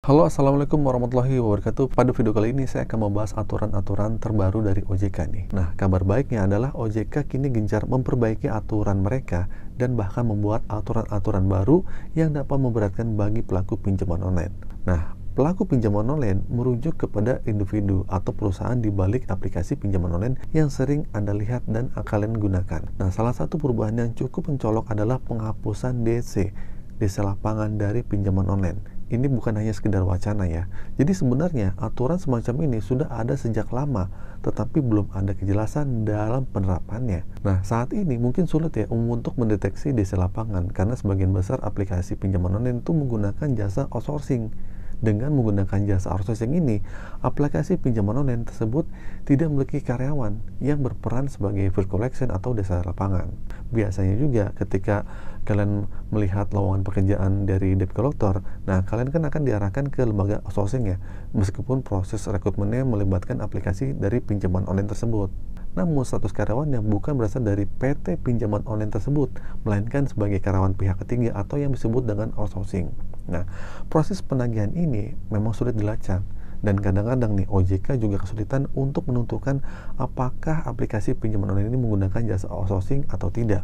Halo, Assalamualaikum warahmatullahi wabarakatuh. Pada video kali ini saya akan membahas aturan-aturan terbaru dari OJK nih. Nah, kabar baiknya adalah OJK kini gencar memperbaiki aturan mereka dan bahkan membuat aturan-aturan baru yang dapat memberatkan bagi pelaku pinjaman online. Nah, pelaku pinjaman online merujuk kepada individu atau perusahaan di balik aplikasi pinjaman online yang sering Anda lihat dan kalian gunakan. Nah, salah satu perubahan yang cukup mencolok adalah penghapusan DC lapangan dari pinjaman online. Ini bukan hanya sekedar wacana ya. Jadi sebenarnya aturan semacam ini sudah ada sejak lama, tetapi belum ada kejelasan dalam penerapannya. Nah, saat ini mungkin sulit ya untuk mendeteksi DC lapangan karena sebagian besar aplikasi pinjaman online itu menggunakan jasa outsourcing. Dengan menggunakan jasa outsourcing ini, aplikasi pinjaman online tersebut tidak memiliki karyawan yang berperan sebagai field collection atau desa lapangan. Biasanya juga ketika kalian melihat lowongan pekerjaan dari debt collector, nah kalian kan akan diarahkan ke lembaga outsourcing ya, meskipun proses rekrutmennya melibatkan aplikasi dari pinjaman online tersebut. Namun status karyawannya bukan berasal dari PT pinjaman online tersebut, melainkan sebagai karyawan pihak ketiga atau yang disebut dengan outsourcing. Nah, proses penagihan ini memang sulit dilacak dan kadang-kadang nih OJK juga kesulitan untuk menentukan apakah aplikasi pinjaman online ini menggunakan jasa outsourcing atau tidak.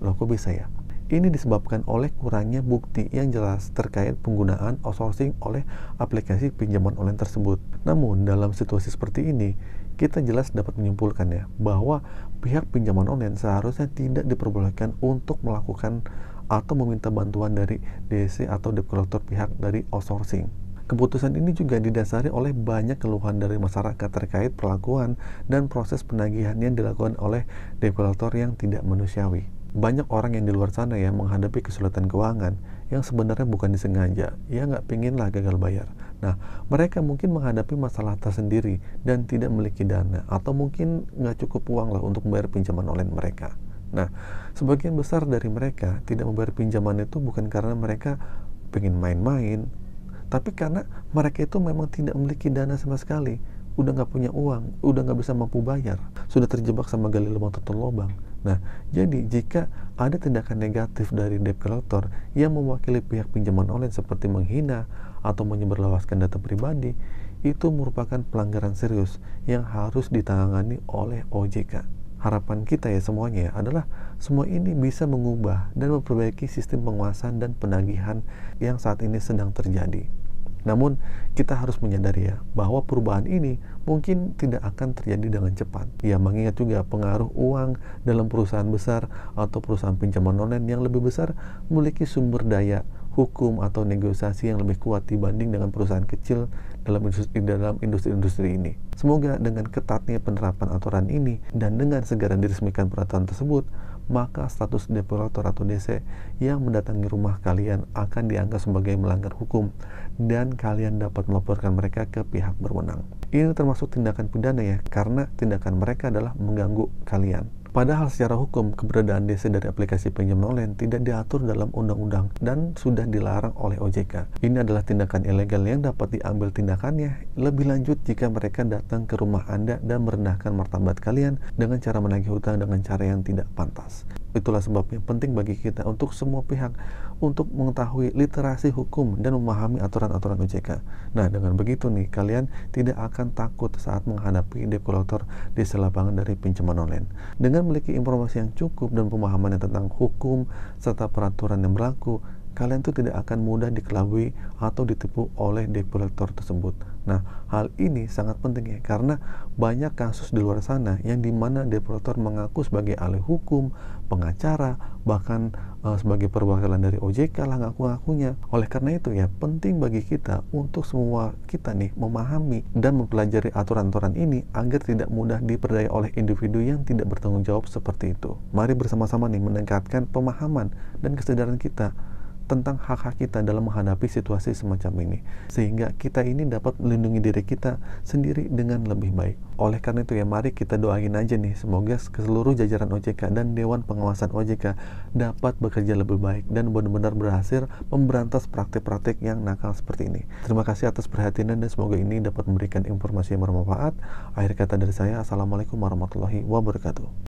Loh, kok bisa ya? Ini disebabkan oleh kurangnya bukti yang jelas terkait penggunaan outsourcing oleh aplikasi pinjaman online tersebut. Namun, dalam situasi seperti ini, kita jelas dapat menyimpulkan ya bahwa pihak pinjaman online seharusnya tidak diperbolehkan untuk melakukan atau meminta bantuan dari DC atau debt collector pihak dari outsourcing. Keputusan ini juga didasari oleh banyak keluhan dari masyarakat terkait perlakuan dan proses penagihan yang dilakukan oleh debt collector yang tidak manusiawi. Banyak orang yang di luar sana ya menghadapi kesulitan keuangan yang sebenarnya bukan disengaja, ya nggak pingin lah gagal bayar. Nah, mereka mungkin menghadapi masalah tersendiri dan tidak memiliki dana, atau mungkin nggak cukup uang lah untuk membayar pinjaman online mereka. Nah, sebagian besar dari mereka tidak membayar pinjaman itu bukan karena mereka pengen main-main, tapi karena mereka itu memang tidak memiliki dana sama sekali, udah nggak punya uang, udah nggak bisa mampu bayar, sudah terjebak sama gali lubang tutup lubang. Nah, jadi jika ada tindakan negatif dari debt collector yang mewakili pihak pinjaman online seperti menghina atau menyebarluaskan data pribadi, itu merupakan pelanggaran serius yang harus ditangani oleh OJK. Harapan kita ya semuanya adalah semua ini bisa mengubah dan memperbaiki sistem penguasaan dan penagihan yang saat ini sedang terjadi. Namun, kita harus menyadari ya, bahwa perubahan ini mungkin tidak akan terjadi dengan cepat. Ya, mengingat juga pengaruh uang dalam perusahaan besar atau perusahaan pinjaman online yang lebih besar memiliki sumber daya, hukum, atau negosiasi yang lebih kuat dibanding dengan perusahaan kecil dalam industri ini. Semoga dengan ketatnya penerapan aturan ini dan dengan segera diresmikan peraturan tersebut, maka status debt collector atau DC yang mendatangi rumah kalian akan dianggap sebagai melanggar hukum dan kalian dapat melaporkan mereka ke pihak berwenang. Ini termasuk tindakan pidana ya, karena tindakan mereka adalah mengganggu kalian. Padahal secara hukum, keberadaan DC dari aplikasi pinjaman online tidak diatur dalam undang-undang dan sudah dilarang oleh OJK. Ini adalah tindakan ilegal yang dapat diambil tindakannya lebih lanjut jika mereka datang ke rumah Anda dan merendahkan martabat kalian dengan cara menagih hutang dengan cara yang tidak pantas. Itulah sebabnya penting bagi kita untuk semua pihak untuk mengetahui literasi hukum dan memahami aturan-aturan OJK. Nah, dengan begitu nih, kalian tidak akan takut saat menghadapi debt collector di lapangan dari pinjaman online. Dengan memiliki informasi yang cukup dan pemahaman tentang hukum serta peraturan yang berlaku, kalian tuh tidak akan mudah dikelabui atau ditipu oleh debt collector tersebut. Nah, hal ini sangat penting ya, karena banyak kasus di luar sana yang dimana debt collector mengaku sebagai ahli hukum, pengacara, bahkan sebagai perwakilan dari OJK lah ngaku-ngakunya. Oleh karena itu ya, penting bagi kita untuk semua kita nih memahami dan mempelajari aturan-aturan ini agar tidak mudah diperdaya oleh individu yang tidak bertanggung jawab seperti itu. Mari bersama-sama nih meningkatkan pemahaman dan kesadaran kita tentang hak-hak kita dalam menghadapi situasi semacam ini, sehingga kita ini dapat melindungi diri kita sendiri dengan lebih baik. Oleh karena itu ya, mari kita doain aja nih, semoga seluruh jajaran OJK dan Dewan Pengawasan OJK dapat bekerja lebih baik dan benar-benar berhasil memberantas praktik-praktik yang nakal seperti ini. Terima kasih atas perhatiannya dan semoga ini dapat memberikan informasi yang bermanfaat. Akhir kata dari saya, Assalamualaikum warahmatullahi wabarakatuh.